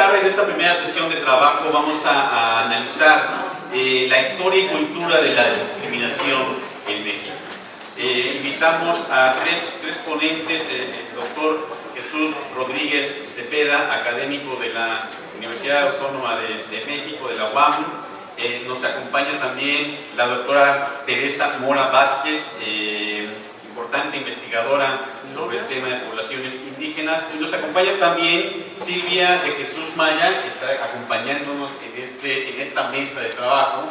tarde, en esta primera sesión de trabajo, vamos a analizar la historia y cultura de la discriminación en México. Invitamos a tres ponentes, el doctor Jesús Rodríguez Cepeda, académico de la Universidad Autónoma de México, de la UAM. Nos acompaña también la doctora Teresa Mora Vázquez, importante investigadora sobre el tema de poblaciones indígenas, y nos acompaña también Silvia de Jesús Maya, que está acompañándonos en esta mesa de trabajo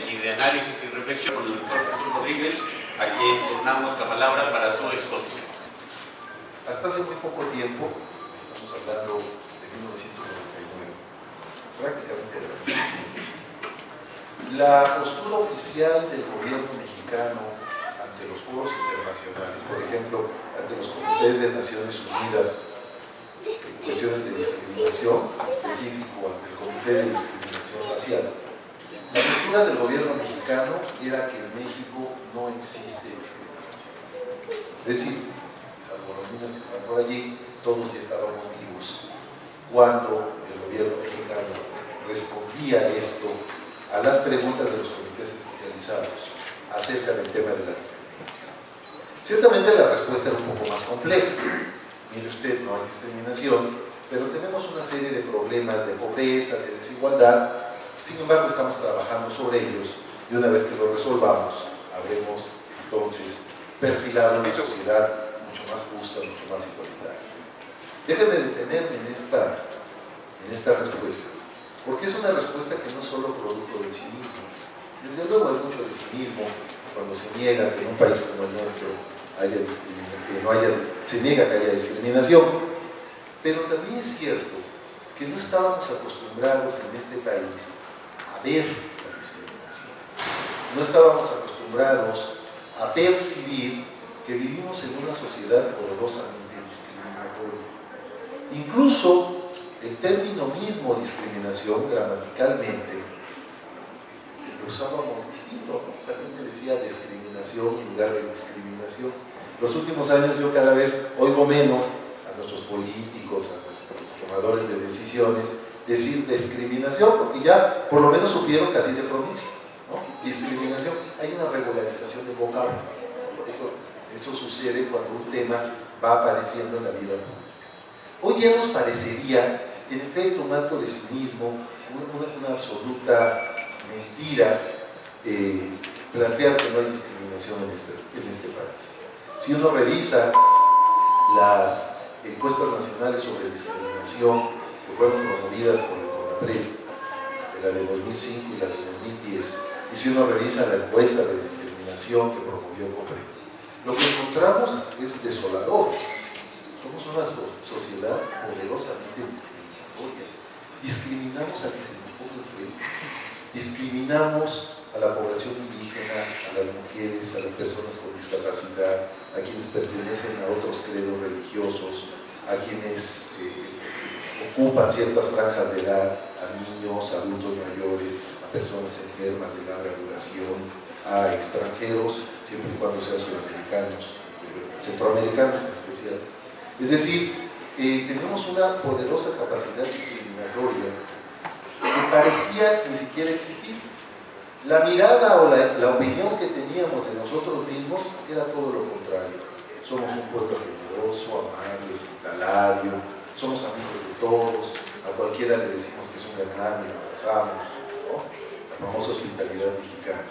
y de análisis y reflexión con el doctor Jesús Rodríguez, a quien turnamos la palabra para su exposición. Hasta hace muy poco tiempo, estamos hablando de 1999, prácticamente de la postura oficial del gobierno mexicano ante los foros internacionales, por ejemplo, ante los comités de Naciones Unidas en cuestiones de discriminación, en específico ante el Comité de Discriminación Racial, la postura del gobierno mexicano era que en México no existe discriminación. Es decir, salvo los niños que están por allí, todos ya estábamos vivos cuando el gobierno mexicano respondía a esto, a las preguntas de los comités especializados acerca del tema de la discriminación. Ciertamente la respuesta era un poco más compleja. Mire usted, no hay discriminación, pero tenemos una serie de problemas de pobreza, de desigualdad. Sin embargo, estamos trabajando sobre ellos y una vez que lo resolvamos, habremos entonces perfilado una sociedad mucho más justa, mucho más igualitaria. Déjenme detenerme en esta respuesta, porque es una respuesta que no es solo producto del cinismo. Desde luego hay mucho de cinismo cuando se niega que en un país como el nuestro haya discriminación, se niega que haya discriminación, pero también es cierto que no estábamos acostumbrados en este país a ver la discriminación. No estábamos acostumbrados a percibir que vivimos en una sociedad poderosamente discriminatoria. Incluso el término mismo discriminación, gramaticalmente, lo usábamos distinto, ¿no? La gente decía discriminación en lugar de discriminación. Los últimos años yo cada vez oigo menos a nuestros políticos, a nuestros tomadores de decisiones, decir discriminación, porque ya por lo menos supieron que así se pronuncia, ¿no? Discriminación. Hay una regularización del vocablo. Eso sucede cuando un tema va apareciendo en la vida pública. Hoy ya nos parecería, en efecto, un acto de cinismo, una absoluta mentira plantear que no hay discriminación en este país. Si uno revisa las encuestas nacionales sobre discriminación que fueron promovidas por el CONAPRED, la de 2005 y la de 2010, y si uno revisa la encuesta de discriminación que promovió CONAPRED, lo que encontramos es desolador. Somos una sociedad poderosamente discriminatoria. Discriminamos a que se nos ponga enfrente. Discriminamos a la población indígena, a las mujeres, a las personas con discapacidad, a quienes pertenecen a otros credos religiosos, a quienes ocupan ciertas franjas de edad, a niños, a adultos mayores, a personas enfermas de larga duración, a extranjeros, siempre y cuando sean sudamericanos, centroamericanos en especial. Es decir, tenemos una poderosa capacidad discriminatoria que parecía ni siquiera existir. La mirada o la opinión que teníamos de nosotros mismos era todo lo contrario. Somos un pueblo generoso, amable, hospitalario, somos amigos de todos, a cualquiera le decimos que es un hermano y lo abrazamos, ¿no? La famosa hospitalidad mexicana.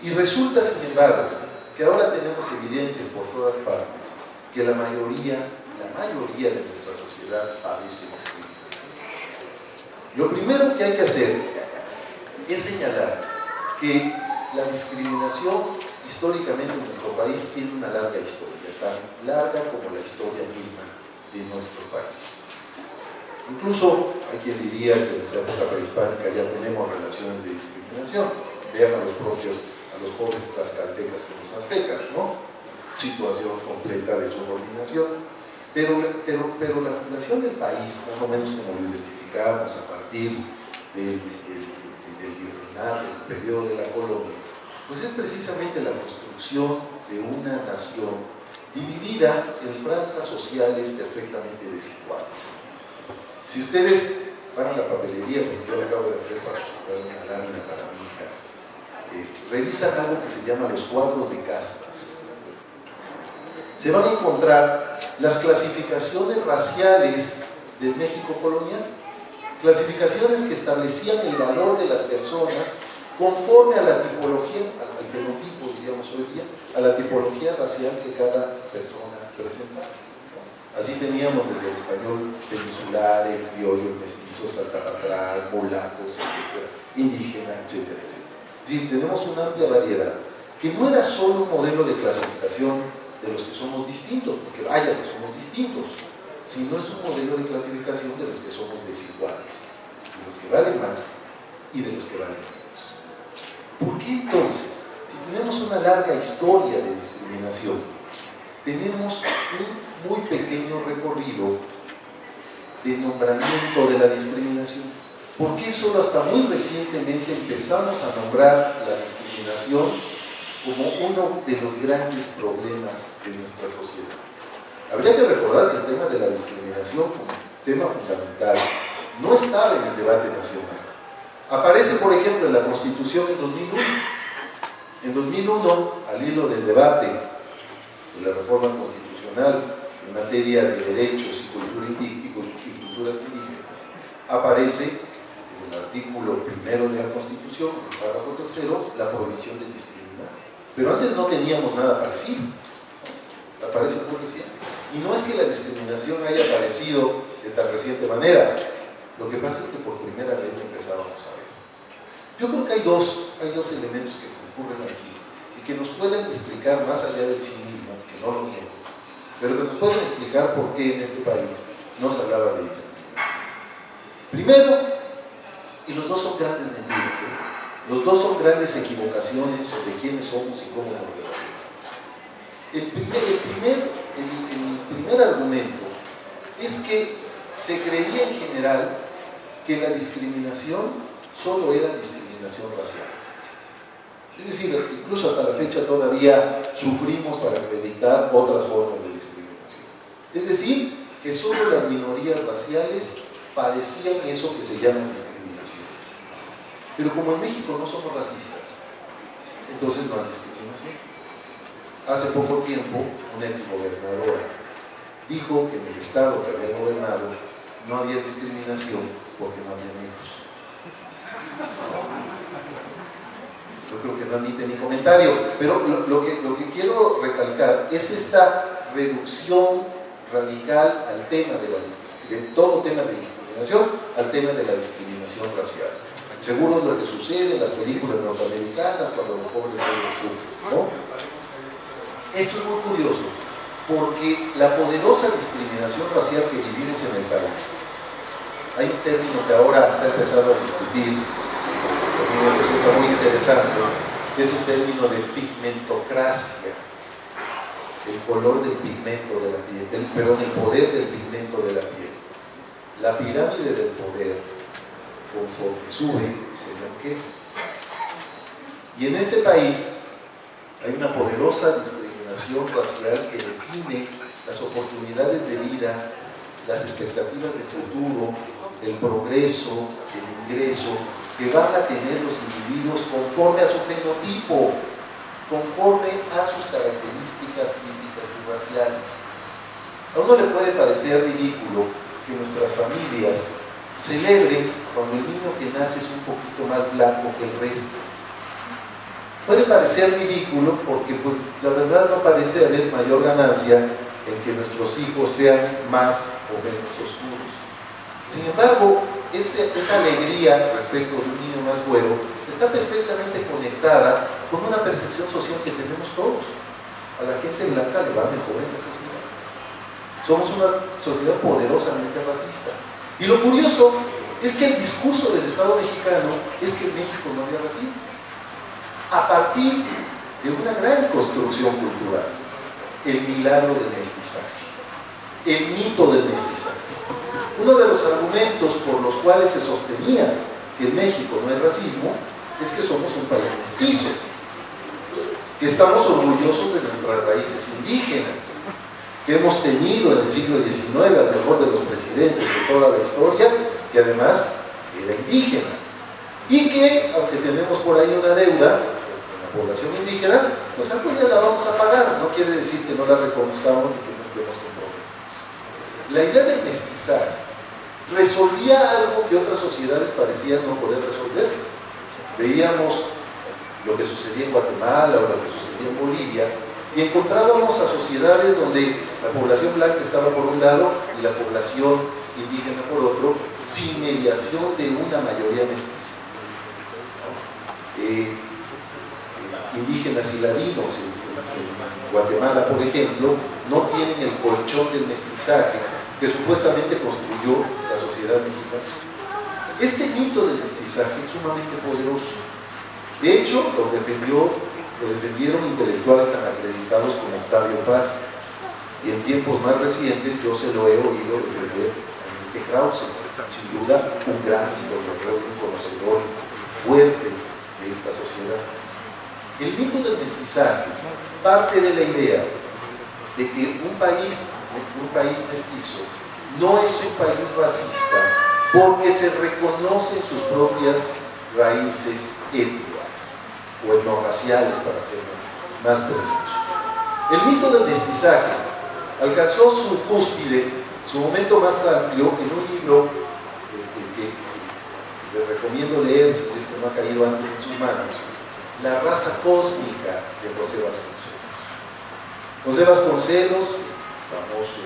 Y resulta, sin embargo, que ahora tenemos evidencias por todas partes que la mayoría de nuestra sociedad padece discriminación. Lo primero que hay que hacer es señalar que la discriminación históricamente en nuestro país tiene una larga historia, tan larga como la historia misma de nuestro país. Incluso hay quien diría que en la época prehispánica ya tenemos relaciones de discriminación. Vean a los pobres tlaxcaltecas con los aztecas, ¿no? Situación completa de subordinación. Pero la fundación del país, más o menos como lo identificamos a partir del virreinato, del periodo de la colonia, pues es precisamente la construcción de una nación dividida en franjas sociales perfectamente desiguales. Si ustedes van a la papelería, porque yo lo acabo de hacer para comprar una lámina para mi hija, revisan algo que se llama los cuadros de castas. Se van a encontrar las clasificaciones raciales del México colonial, clasificaciones que establecían el valor de las personas conforme a la tipología, al fenotipo, diríamos hoy día, a la tipología racial que cada persona presentaba. Así teníamos desde el español peninsular, el criollo, el mestizo, saltapatrás, mulatos, etcétera, indígena, etcétera, etcétera. Es decir, tenemos una amplia variedad, que no era solo un modelo de clasificación de los que somos distintos, porque vaya que somos distintos, sino es un modelo de clasificación de los que somos desiguales, de los que valen más y de los que valen menos. ¿Por qué entonces, si tenemos una larga historia de discriminación, tenemos un muy pequeño recorrido de nombramiento de la discriminación? ¿Por qué solo hasta muy recientemente empezamos a nombrar la discriminación como uno de los grandes problemas de nuestra sociedad? Habría que recordar que el tema de la discriminación como tema fundamental no estaba en el debate nacional. Aparece, por ejemplo, en la Constitución en 2001. En 2001, al hilo del debate de la reforma constitucional en materia de derechos y culturas indígenas, aparece en el artículo 1 de la Constitución, en el párrafo 3, la prohibición de discriminar. Pero antes no teníamos nada parecido. Aparece muy reciente. Y no es que la discriminación haya aparecido de tan reciente manera. Lo que pasa es que por primera vez lo empezábamos a ver. Yo creo que hay dos elementos que concurren aquí y que nos pueden explicar, más allá del cinismo, que no lo niego, pero que nos pueden explicar por qué en este país no se hablaba de discriminación. Primero, y los dos son grandes mentiras, los dos son grandes equivocaciones sobre quiénes somos y cómo nos relacionamos. El primer argumento es que se creía en general que la discriminación solo era discriminación racial. Es decir, incluso hasta la fecha todavía sufrimos para acreditar otras formas de discriminación. Es decir, que solo las minorías raciales padecían eso que se llama discriminación. Pero como en México no somos racistas, entonces no hay discriminación. Hace poco tiempo, una exgobernadora dijo que en el estado que había gobernado no había discriminación porque no había negros. Yo creo que no admite ni comentario, pero lo que quiero recalcar es esta reducción radical al tema de todo tema de discriminación, al tema de la discriminación racial. Seguro es lo que sucede en las películas norteamericanas cuando los pobres negros sufren, ¿no? Esto es muy curioso, porque la poderosa discriminación racial que vivimos en el país, hay un término que ahora se ha empezado a discutir, que a mí me resulta muy interesante, que es el término de pigmentocracia, el color del pigmento de la piel, el poder del pigmento de la piel. La pirámide del poder, conforme sube, se blanquea. Y en este país hay una poderosa discriminación racial que define las oportunidades de vida, las expectativas de futuro, el progreso, el ingreso que van a tener los individuos conforme a su fenotipo, conforme a sus características físicas y raciales. A uno le puede parecer ridículo que nuestras familias celebren cuando el niño que nace es un poquito más blanco que el resto. Puede parecer ridículo porque pues, la verdad no parece haber mayor ganancia en que nuestros hijos sean más o menos oscuros. Sin embargo, esa alegría respecto de un niño más güero está perfectamente conectada con una percepción social que tenemos todos. A la gente blanca le va mejor en la sociedad. Somos una sociedad poderosamente racista. Y lo curioso es que el discurso del Estado mexicano es que en México no había racismo. A partir de una gran construcción cultural, el milagro del mestizaje, el mito del mestizaje. Uno de los argumentos por los cuales se sostenía que en México no hay racismo es que somos un país mestizo, que estamos orgullosos de nuestras raíces indígenas, que hemos tenido en el siglo XIX al mejor de los presidentes de toda la historia, que además era indígena, y que, aunque tenemos por ahí una deuda con la población indígena, pues algún día la vamos a pagar. No quiere decir que no la reconozcamos y que no estemos con problemas. La idea del mestizaje resolvía algo que otras sociedades parecían no poder resolver. Veíamos lo que sucedía en Guatemala o lo que sucedía en Bolivia, y encontrábamos a sociedades donde la población blanca estaba por un lado y la población indígena por otro, sin mediación de una mayoría mestiza. Indígenas y ladinos en Guatemala, por ejemplo, no tienen el colchón del mestizaje que supuestamente construyó la sociedad mexicana. Este mito del mestizaje es sumamente poderoso. De hecho, lo defendieron intelectuales tan acreditados como Octavio Paz, y en tiempos más recientes yo se lo he oído defender a Enrique Krause, sin duda un gran historiador, un conocedor fuerte de esta sociedad. El mito del mestizaje parte de la idea de que un país mestizo no es un país racista porque se reconocen sus propias raíces étnicas o etnorraciales, para ser más preciso. El mito del mestizaje alcanzó su cúspide, su momento más amplio, en un libro que les recomiendo leer si es que no ha caído antes en sus manos, La raza cósmica, de José Vasconcelos. José Vasconcelos, famoso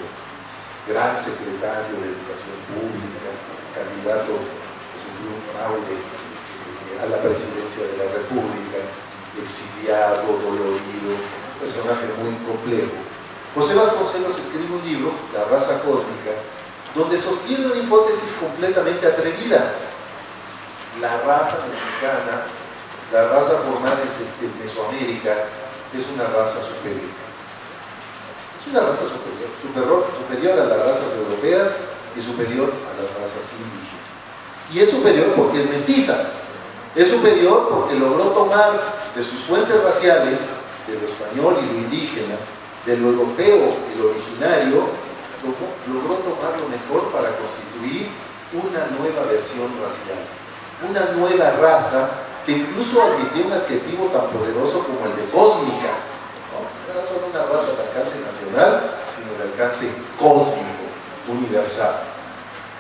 gran secretario de Educación Pública, candidato que sufrió un fraude a la presidencia de la República, exiliado, dolorido, personaje muy complejo. José Vasconcelos escribe un libro, La raza cósmica, donde sostiene una hipótesis completamente atrevida. La raza mexicana, la raza formada en Mesoamérica, es una raza superior. Es una raza superior a las razas europeas y superior a las razas indígenas. Y es superior porque es mestiza. Es superior porque logró tomar de sus fuentes raciales, de lo español y lo indígena, de lo europeo y lo originario, logró tomar lo mejor para constituir una nueva versión racial, una nueva raza que incluso admitió un adjetivo tan poderoso como el de cósmica. No era solo una raza de alcance nacional, sino de alcance cósmico, universal.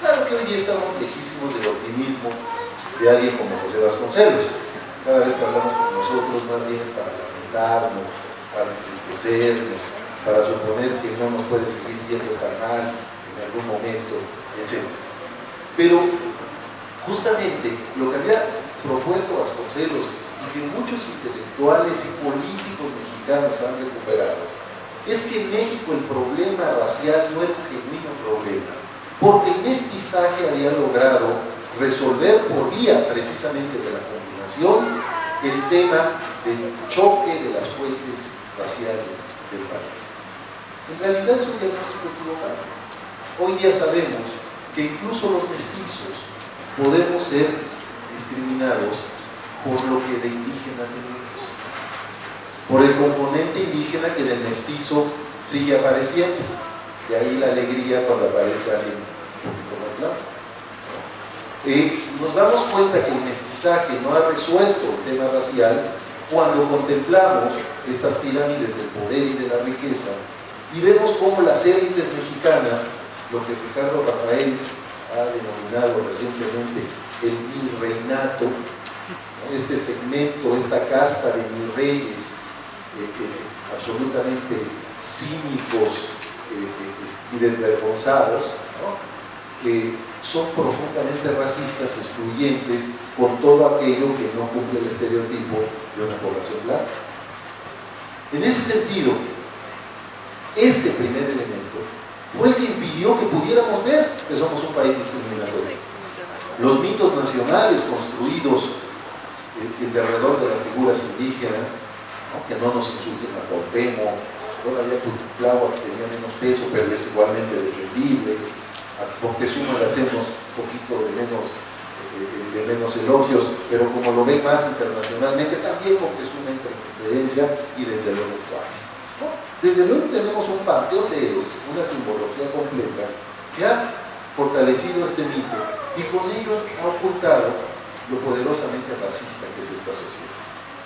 Claro que hoy día estamos lejísimos del optimismo de alguien como José Vasconcelos. Cada vez que hablamos con nosotros, más bien es para lamentarnos, para entristecernos, para suponer que no nos puede seguir yendo tan mal en algún momento, etc. Pero justamente lo que había propuesto Vasconcelos y que muchos intelectuales y políticos mexicanos han recuperado es que en México el problema racial no era un genuino problema, porque el mestizaje había logrado resolver por vía precisamente de la combinación el tema del choque de las fuentes raciales del país. En realidad es un diagnóstico equivocado. Hoy día sabemos que incluso los mestizos podemos ser discriminados por lo que de indígena tenemos, por el componente indígena que del mestizo sigue apareciendo. De ahí la alegría cuando aparece alguien un poquito más blanco. Nos damos cuenta que el mestizaje no ha resuelto el tema racial cuando contemplamos estas pirámides del poder y de la riqueza y vemos cómo las élites mexicanas, lo que Ricardo Rafael ha denominado recientemente el virreinato, este segmento, esta casta de virreyes absolutamente cínicos y desvergonzados, ¿no? Son profundamente racistas, excluyentes con todo aquello que no cumple el estereotipo de una población blanca. En ese sentido, ese primer elemento fue el que impidió que pudiéramos ver que somos un país discriminatorio. Los mitos nacionales construidos alrededor de las figuras indígenas, ¿no? Que no nos insulten a Cuauhtémoc, todavía Tláhuac tenía menos peso, pero es igualmente defendible. A Moctezuma le hacemos un poquito de menos elogios, pero como lo ven más internacionalmente, también Moctezuma entra en excedencia y desde luego actualista. Desde luego tenemos un panteón de héroes, una simbología completa que ha fortalecido este mito y con ello ha ocultado lo poderosamente racista que es esta sociedad.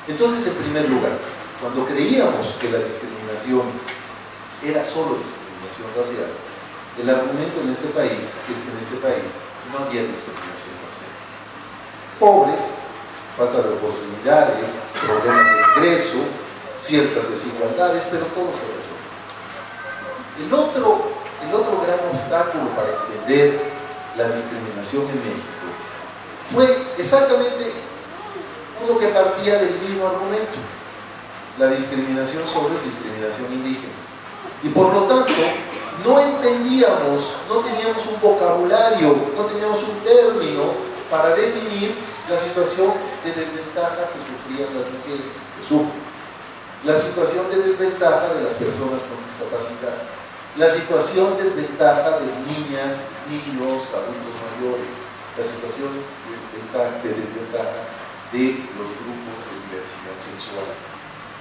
Entonces, en primer lugar, cuando creíamos que la discriminación era solo discriminación racial, el argumento en este país es que en este país no había discriminación racial. Pobres, falta de oportunidades, problemas de ingreso, ciertas desigualdades, pero todo se resuelve. El otro gran obstáculo para entender la discriminación en México fue exactamente uno que partía del mismo argumento: la discriminación sobre discriminación indígena. Y por lo tanto, no entendíamos, no teníamos un vocabulario, no teníamos un término para definir la situación de desventaja que sufrían las mujeres, que sufren, la situación de desventaja de las personas con discapacidad, la situación de desventaja de niñas, niños, adultos mayores, la situación de desventaja de los grupos de diversidad sexual,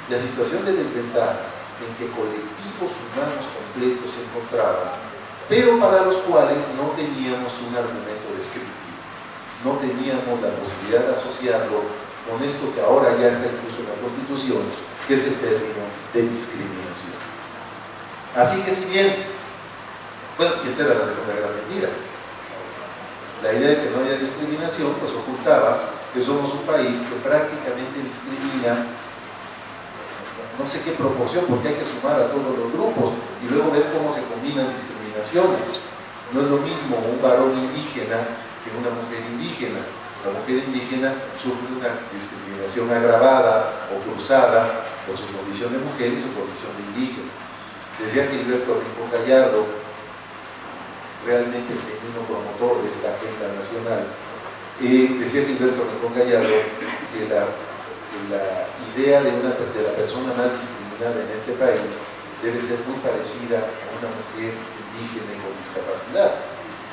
la situación de desventaja en que colectivos humanos completos se encontraban, pero para los cuales no teníamos un argumento descriptivo, no teníamos la posibilidad de asociarlo con esto que ahora ya está incluso en la Constitución, que es el término de discriminación. Así que si bien, bueno, y esta era la segunda gran mentira, la idea de que no había discriminación, pues ocultaba que somos un país que prácticamente discrimina no sé qué proporción, porque hay que sumar a todos los grupos y luego ver cómo se combinan discriminaciones. No es lo mismo un varón indígena que una mujer indígena. La mujer indígena sufre una discriminación agravada o cruzada por su condición de mujer y su condición de indígena. Decía Gilberto Rincón Gallardo, realmente el genuino promotor de esta agenda nacional, decía Gilberto Rincón Gallardo que la idea de la persona más discriminada en este país debe ser muy parecida a una mujer indígena con discapacidad,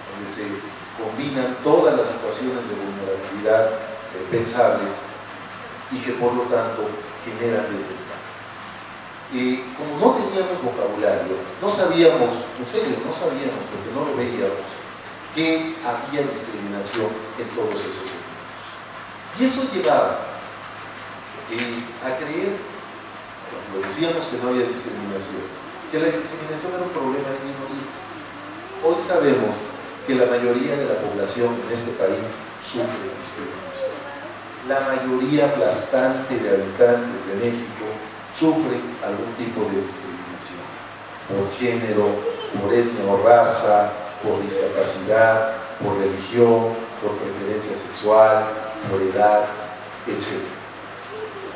donde se combinan todas las situaciones de vulnerabilidad pensables y que por lo tanto generan desventajas. Como no teníamos vocabulario, no sabíamos, en serio, no sabíamos, porque no lo veíamos, que había discriminación en todos esos sentidos. Y eso llevaba a creer, cuando decíamos que no había discriminación, que la discriminación era un problema de minorías. Hoy sabemos que la mayoría de la población en este país sufre discriminación. La mayoría aplastante de habitantes de México sufre algún tipo de discriminación, por género, por etnia o raza, por discapacidad, por religión, por preferencia sexual, por edad, etc.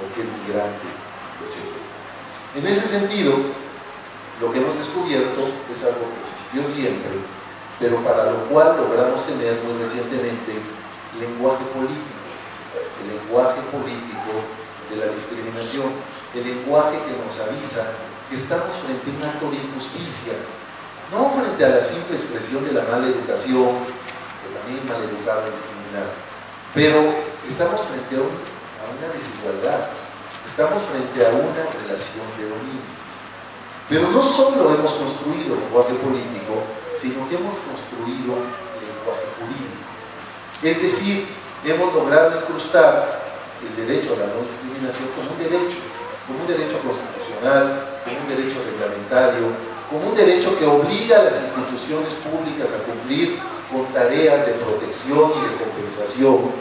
O que es migrante, etc. En ese sentido, lo que hemos descubierto es algo que existió siempre, pero para lo cual logramos tener muy recientemente lenguaje político, el lenguaje político de la discriminación, el lenguaje que nos avisa que estamos frente a un acto de injusticia, no frente a la simple expresión de la mala educación, que también es maleducado y discriminar, pero estamos frente a una desigualdad, estamos frente a una relación de dominio. Pero no solo hemos construido lenguaje político, sino que hemos construido lenguaje jurídico. Es decir, hemos logrado incrustar el derecho a la no discriminación como un derecho constitucional, como un derecho reglamentario, como un derecho que obliga a las instituciones públicas a cumplir con tareas de protección y de compensación.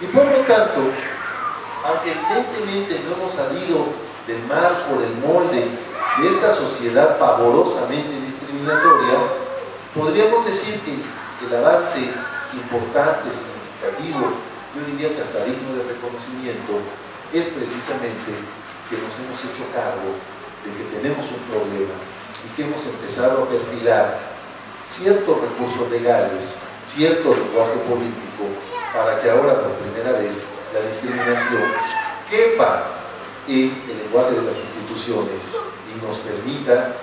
Y por lo tanto, aunque evidentemente no hemos salido del marco, del molde de esta sociedad pavorosamente discriminatoria, podríamos decir que el avance importante, significativo, yo diría que hasta digno de reconocimiento, es precisamente que nos hemos hecho cargo de que tenemos un problema y que hemos empezado a perfilar ciertos recursos legales, cierto lenguaje político, para que ahora por primera vez la discriminación quepa en el lenguaje de las instituciones y nos permita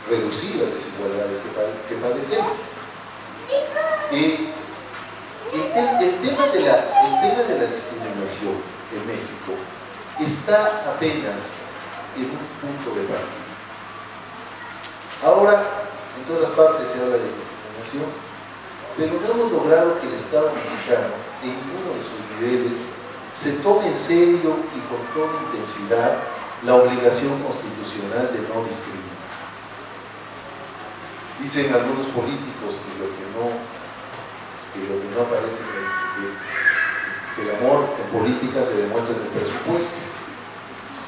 reducir las desigualdades que padecemos. El tema de la discriminación en México está apenas en un punto de partida. Ahora, en todas partes se habla de discriminación, pero no hemos logrado que el Estado mexicano, en ninguno de sus niveles, se tome en serio y con toda intensidad la obligación constitucional de no discriminar. Dicen algunos políticos que lo que no aparece, que el amor en política se demuestra en el presupuesto.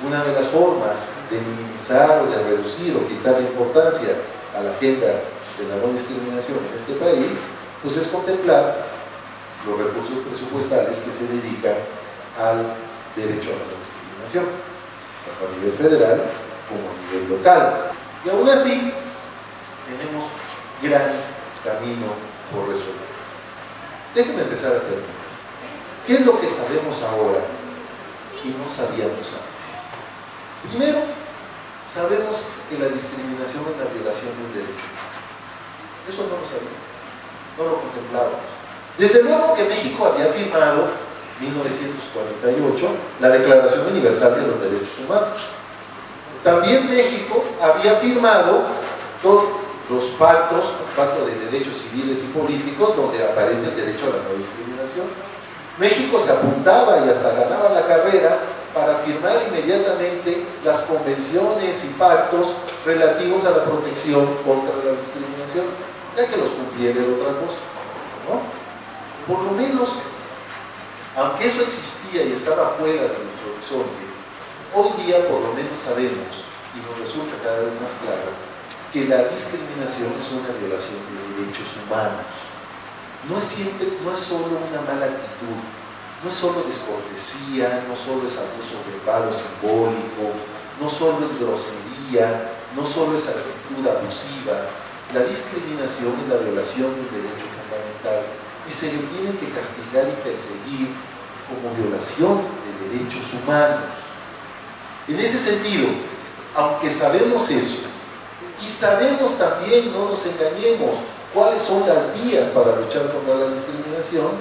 Una de las formas de minimizar o de reducir o quitar importancia a la agenda de la no discriminación en este país, pues es contemplar los recursos presupuestales que se dedican al derecho a la no discriminación, tanto a nivel federal como a nivel local. Y aún así, tenemos gran camino por resolver. Déjenme empezar a terminar. ¿Qué es lo que sabemos ahora y no sabíamos antes? Primero, sabemos que la discriminación es la violación de un derecho humano. Eso no lo sabíamos, no lo contemplábamos. Desde luego que México había firmado en 1948 la Declaración Universal de los Derechos Humanos. También México había firmado todos los pactos, el Pacto de Derechos Civiles y Políticos, donde aparece el derecho a la no discriminación. México se apuntaba y hasta ganaba la carrera para firmar inmediatamente las convenciones y pactos relativos a la protección contra la discriminación, ya que los cumpliera era otra cosa, ¿no? Por lo menos, aunque eso existía y estaba fuera de nuestro horizonte, hoy día por lo menos sabemos, y nos resulta cada vez más claro, que la discriminación es una violación de derechos humanos. No es solo una mala actitud, no es solo descortesía, no solo es abuso verbal o simbólico, no solo es grosería, no solo es actitud abusiva. La discriminación es la violación de un derecho fundamental y se le tiene que castigar y perseguir como violación de derechos humanos. En ese sentido, aunque sabemos eso, y sabemos también, no nos engañemos, cuáles son las vías para luchar contra la discriminación,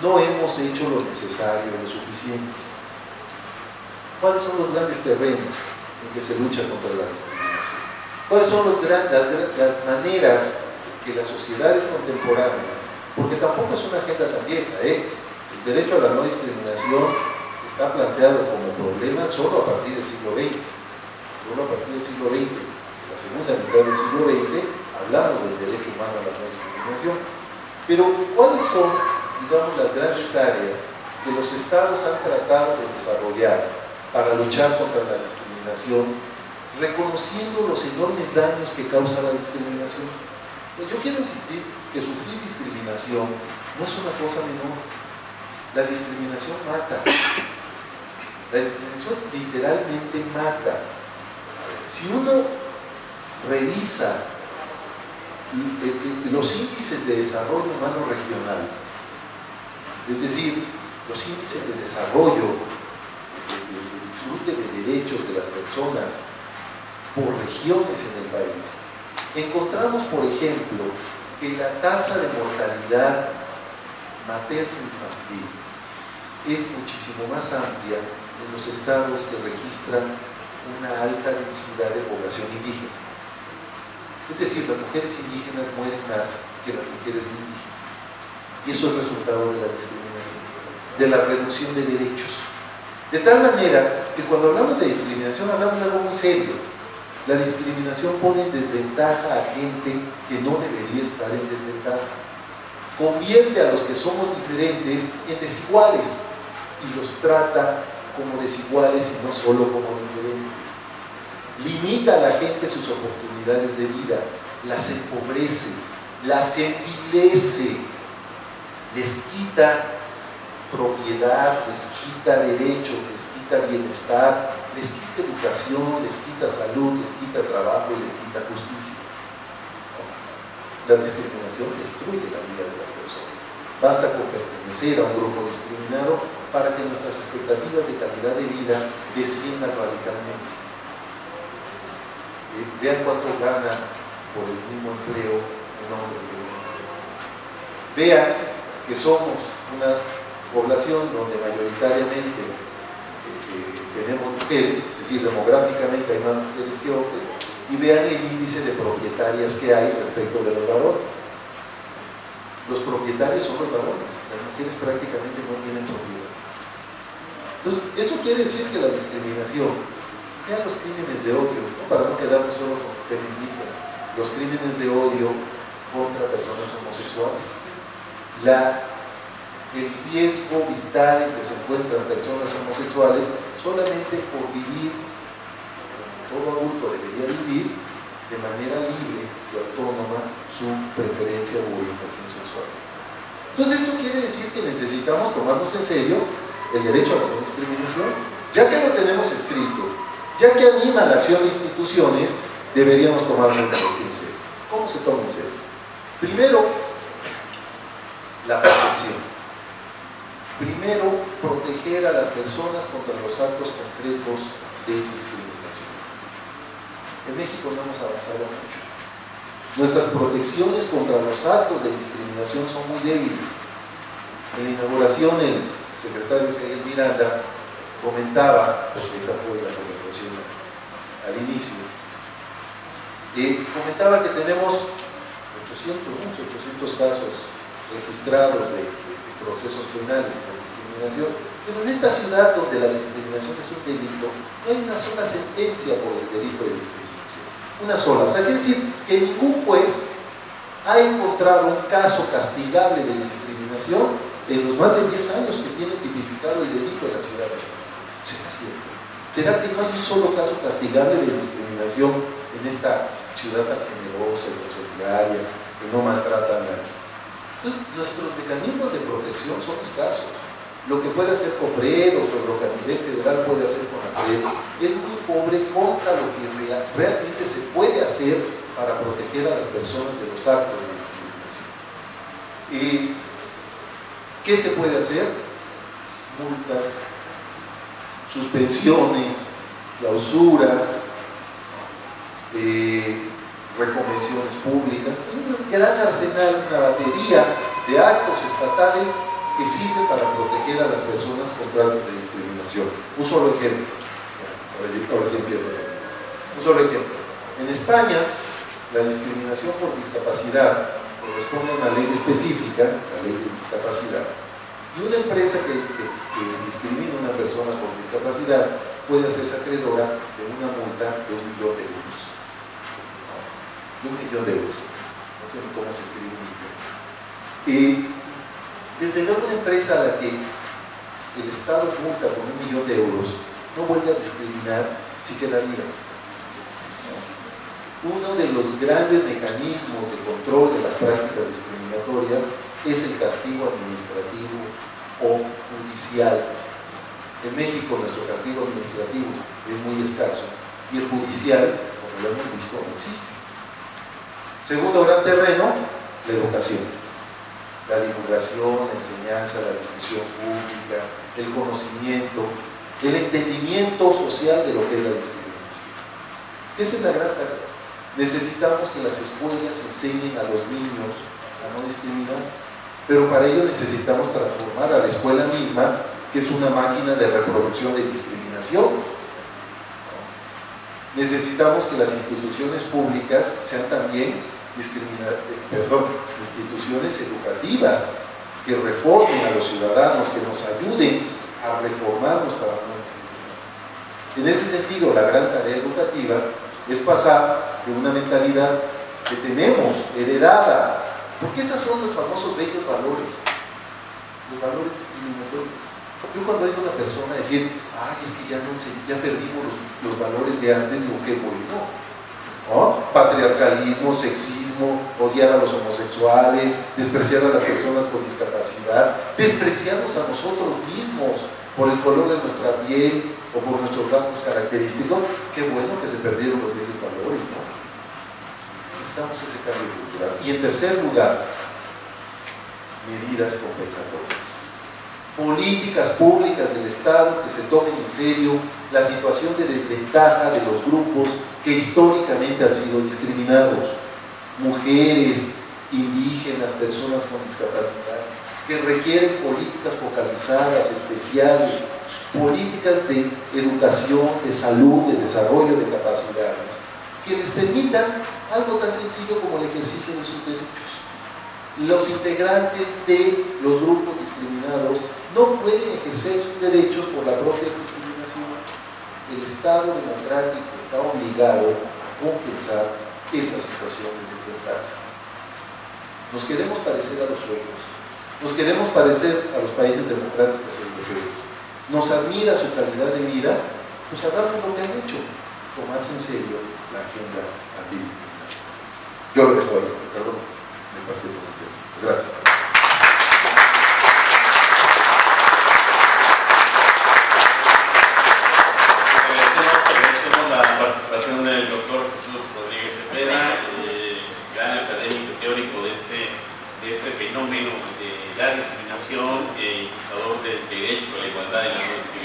no hemos hecho lo necesario, lo suficiente. ¿Cuáles son los grandes terrenos en que se lucha contra la discriminación? ¿Cuáles son las maneras que las sociedades contemporáneas, porque tampoco es una agenda tan vieja, el derecho a la no discriminación está planteado como problema solo a partir del siglo XX, solo a partir del siglo XX, la segunda mitad del siglo XX, hablamos del derecho humano a la no discriminación. Pero, ¿cuáles son, digamos, las grandes áreas que los estados han tratado de desarrollar para luchar contra la discriminación, reconociendo los enormes daños que causa la discriminación? O sea, yo quiero insistir que sufrir discriminación no es una cosa menor. La discriminación mata. La discriminación literalmente mata. Si uno revisa los índices de desarrollo humano regional, es decir, los índices de desarrollo, de disfrute de derechos de las personas por regiones en el país, encontramos, por ejemplo, que la tasa de mortalidad materno-infantil es muchísimo más amplia en los estados que registran una alta densidad de población indígena. Es decir, las mujeres indígenas mueren más que las mujeres no indígenas. Y eso es resultado de la discriminación, de la reducción de derechos. De tal manera que cuando hablamos de discriminación hablamos de algo muy serio. La discriminación pone en desventaja a gente que no debería estar en desventaja. Convierte a los que somos diferentes en desiguales y los trata como desiguales y no solo como diferentes. Limita a la gente sus oportunidades de vida, las empobrece, las envilece, les quita propiedad, les quita derechos, les quita bienestar, les quita educación, les quita salud, les quita trabajo y les quita justicia. La discriminación destruye la vida de las personas. Basta con pertenecer a un grupo discriminado para que nuestras expectativas de calidad de vida desciendan radicalmente. Vean cuánto gana por el mismo empleo un hombre que un hombre. Vean que somos una población donde mayoritariamente tenemos mujeres, es decir, demográficamente hay más mujeres que hombres, y vean el índice de propietarias que hay respecto de los varones. los propietarios son los varones, las mujeres prácticamente no tienen propiedad. Entonces, eso quiere decir que la discriminación, ya los crímenes de odio, ¿no? Para no quedarnos solo con el tema indígena, los crímenes de odio contra personas homosexuales, el riesgo vital en que se encuentran personas homosexuales solamente por vivir, como todo adulto debería vivir, de manera libre y autónoma su preferencia u orientación sexual. Entonces esto quiere decir que necesitamos tomarnos en serio el derecho a la no discriminación, ya que lo tenemos escrito, ya que anima la acción de instituciones, deberíamos tomarlo en serio. ¿Cómo se toma en serio? Primero, la protección. Primero, proteger a las personas contra los actos concretos de discriminación. En México no hemos avanzado mucho. Nuestras protecciones contra los actos de discriminación son muy débiles. En la inauguración, el secretario Miguel Miranda comentaba, porque esa fue la conversación al inicio, comentaba que tenemos 800 casos registrados de procesos penales por discriminación, pero en esta ciudad donde la discriminación es un delito, no hay una sola sentencia por el delito de discriminación, una sola. O sea, quiere decir que ningún juez ha encontrado un caso castigable de discriminación en los más de 10 años que tiene tipificado el delito de la ciudad de México. ¿Será cierto? ¿Será que no hay un solo caso castigable de discriminación en esta ciudad tan generosa y tan solidaria, que no maltrata a nadie? Entonces, nuestros mecanismos de protección son escasos. Lo que puede hacer COPRED o lo que a nivel federal puede hacer CONAPRED es muy pobre contra lo que realmente se puede hacer para proteger a las personas de los actos de discriminación. ¿Qué se puede hacer? Multas, suspensiones, clausuras, reconvenciones públicas, un gran arsenal, una batería de actos estatales que sirven para proteger a las personas contra actos de discriminación. Un solo ejemplo, ahora sí empiezo. Un solo ejemplo. En España, la discriminación por discapacidad corresponde a una ley específica, la ley de discapacidad, y una empresa que discrimina a una persona por discapacidad puede hacerse acreedora de una multa de 1 millón de euros. De 1 millón de euros. No sé ni cómo se escribe 1 millón. Desde luego, una empresa a la que el Estado multa con 1 millón de euros no vuelve a discriminar si queda viva. Uno de los grandes mecanismos de control de las prácticas discriminatorias es el castigo administrativo o judicial. En México nuestro castigo administrativo es muy escaso y el judicial, como lo hemos visto, no existe. Segundo gran terreno, la educación, la divulgación, la enseñanza, la discusión pública, el conocimiento, el entendimiento social de lo que es la discriminación. Esa es la gran tarea. Necesitamos que las escuelas enseñen a los niños a no discriminar, pero para ello necesitamos transformar a la escuela misma, que es una máquina de reproducción de discriminaciones. Necesitamos que las instituciones públicas sean también instituciones educativas que reformen a los ciudadanos, que nos ayuden a reformarnos para no discriminar. En ese sentido, la gran tarea educativa es pasar de una mentalidad que tenemos heredada, porque esos son los famosos bellos valores, los valores discriminatorios. Yo cuando oigo a una persona decir, ay, es que ya perdimos los valores de antes, digo, qué bueno, ¿no? Patriarcalismo, sexismo, odiar a los homosexuales, despreciar a las personas con discapacidad, despreciarnos a nosotros mismos por el color de nuestra piel o por nuestros rasgos característicos. Qué bueno que se perdieron los bellos valores, ¿no? Necesitamos ese cambio cultural. Y en tercer lugar, medidas compensatorias. Políticas públicas del Estado que se tomen en serio la situación de desventaja de los grupos que históricamente han sido discriminados, mujeres, indígenas, personas con discapacidad, que requieren políticas focalizadas, especiales, políticas de educación, de salud, de desarrollo de capacidades, que les permitan algo tan sencillo como el ejercicio de sus derechos. Los integrantes de los grupos discriminados no pueden ejercer sus derechos por la propia discriminación. El Estado democrático está obligado a compensar esa situación de desventaja. Nos queremos parecer a los suecos, nos queremos parecer a los países democráticos europeos, nos admira su calidad de vida, pues hagamos lo que han hecho, tomarse en serio la agenda antidiscriminación. Yo lo dejo ahí, perdón, me pasé por el tiempo. Gracias. Agradecemos la participación del doctor Jesús Rodríguez Cepeda, gran académico teórico de este fenómeno de la discriminación e indicador del derecho a la igualdad y la no discriminación.